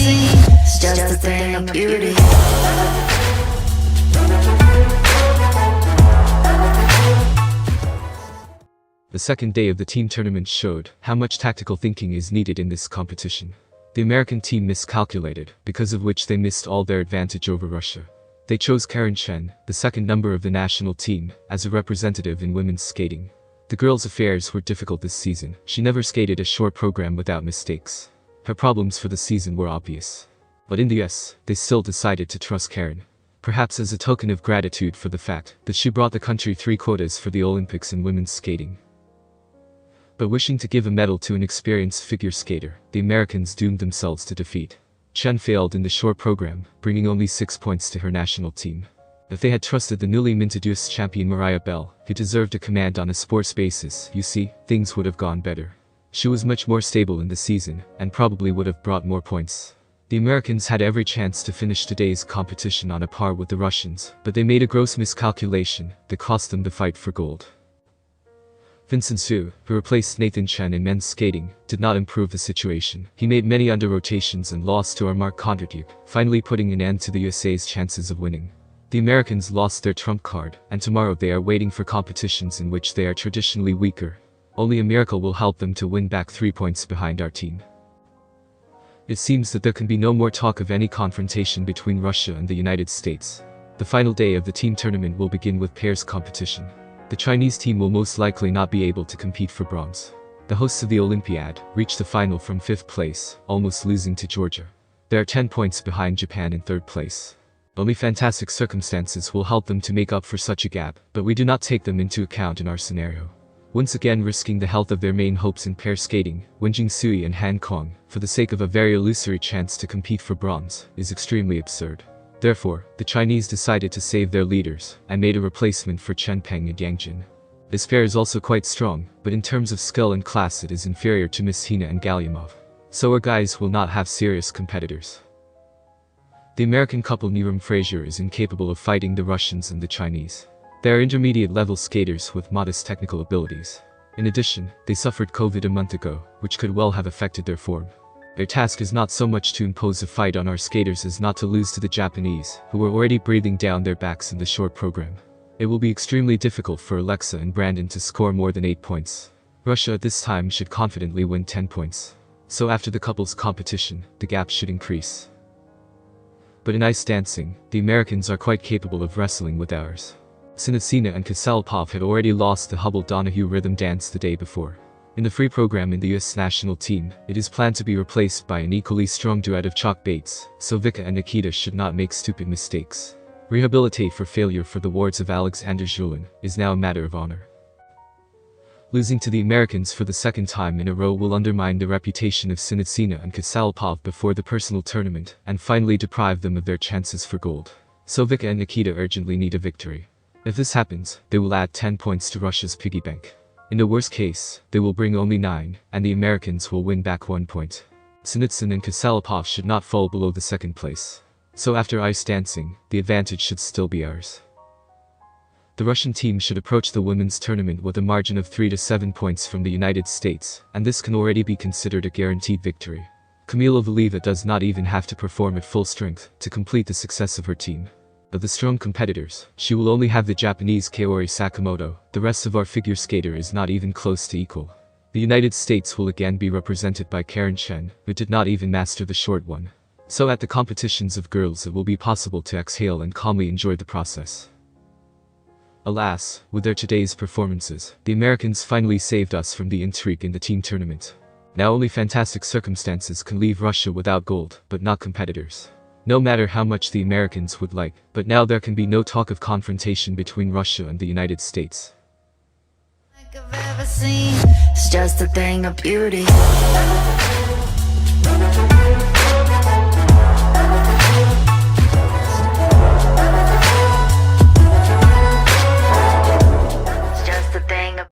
seen. It's just a thing of beauty. The second day of the team tournament showed how much tactical thinking is needed in this competition. The American team miscalculated, because of which they missed all their advantage over Russia. They chose Karen Chen, the second number of the national team, as a representative in women's skating. The girls' affairs were difficult this season. She never skated a short program without mistakes. Her problems for the season were obvious. But in the US, they still decided to trust Karen. Perhaps as a token of gratitude for the fact that she brought the country 3 quotas for the Olympics in women's skating. But wishing to give a medal to an experienced figure skater, the Americans doomed themselves to defeat. Chen failed in the short program, bringing only 6 points to her national team. If they had trusted the newly minted US champion Mariah Bell, who deserved a command on a sports basis, you see, things would have gone better. She was much more stable in the season, and probably would have brought more points. The Americans had every chance to finish today's competition on a par with the Russians, but they made a gross miscalculation that cost them the fight for gold. Vincent Su, who replaced Nathan Chen in men's skating, did not improve the situation. He made many under-rotations and lost to Mark Kondratyuk, finally putting an end to the USA's chances of winning. The Americans lost their trump card, and tomorrow they are waiting for competitions in which they are traditionally weaker. Only a miracle will help them to win back 3 points behind our team. It seems that there can be no more talk of any confrontation between Russia and the United States. The final day of the team tournament will begin with pairs competition. The Chinese team will most likely not be able to compete for bronze. The hosts of the Olympiad reached the final from 5th place, almost losing to Georgia. They are 10 points behind Japan in 3rd place. Only fantastic circumstances will help them to make up for such a gap, but we do not take them into account in our scenario. Once again risking the health of their main hopes in pair skating, Wenjing Sui and Han Kong, for the sake of a very illusory chance to compete for bronze, is extremely absurd. Therefore, the Chinese decided to save their leaders, and made a replacement for Chen Peng and Yang Jin. This pair is also quite strong, but in terms of skill and class it is inferior to Miss Hina and Galyamov. So our guys will not have serious competitors. The American couple Niram Frazier is incapable of fighting the Russians and the Chinese. They are intermediate-level skaters with modest technical abilities. In addition, they suffered COVID a month ago, which could well have affected their form. Their task is not so much to impose a fight on our skaters as not to lose to the Japanese, who were already breathing down their backs in the short program. It will be extremely difficult for Alexa and Brandon to score more than 8 points. Russia at this time should confidently win 10 points. So after the couples competition, the gap should increase. But in ice dancing, the Americans are quite capable of wrestling with ours. Sinitsina and Kasalpov had already lost the Hubble-Donahue rhythm dance the day before. In the free program in the US national team, it is planned to be replaced by an equally strong duet of Chalk Bates, so Vika and Nikita should not make stupid mistakes. Rehabilitate for failure for the wards of Alexander Zulin is now a matter of honor. Losing to the Americans for the second time in a row will undermine the reputation of Sinitsina and Kasalpov before the personal tournament, and finally deprive them of their chances for gold. So Vika and Nikita urgently need a victory. If this happens, they will add 10 points to Russia's piggy bank. In the worst case, they will bring only 9, and the Americans will win back 1 point. Sinitsyn and Kasalpov should not fall below the second place. So after ice dancing, the advantage should still be ours. The Russian team should approach the women's tournament with a margin of 3 to 7 points from the United States, and this can already be considered a guaranteed victory. Kamila Valieva does not even have to perform at full strength to complete the success of her team. Of the strong competitors, she will only have the Japanese Kaori Sakamoto. The rest of our figure skater is not even close to equal. The United States will again be represented by Karen Chen, who did not even master the short one. So at the competitions of girls it will be possible to exhale and calmly enjoy the process. Alas, with their today's performances, the Americans finally saved us from the intrigue in the team tournament. Now only fantastic circumstances can leave Russia without gold, but not competitors. No matter how much the Americans would like, but now there can be no talk of confrontation between Russia and the United States. Like I've ever seen, it's just a thing of beauty.